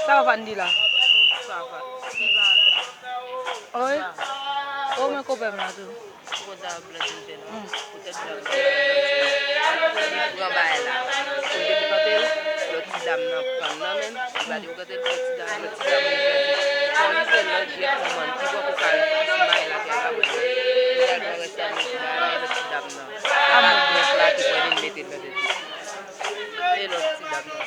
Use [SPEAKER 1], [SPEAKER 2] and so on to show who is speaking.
[SPEAKER 1] Ça va Vandi là.
[SPEAKER 2] Ça va.
[SPEAKER 1] Oui. Oh, mais copain là tout.
[SPEAKER 2] Koda bladin la.
[SPEAKER 1] Hmm.
[SPEAKER 2] Peut-être la bladin. Pour gamba là. Pour début quand elle, le petit dame n'a pas non même. Il va dire quand elle le petit dame quand il fait le jet comment il va pour calme. Smile là qu'elle va voir. Il va rester à le petit dame là. Ça va donc là qui peut lui mettre là dessus. Et le petit dame là.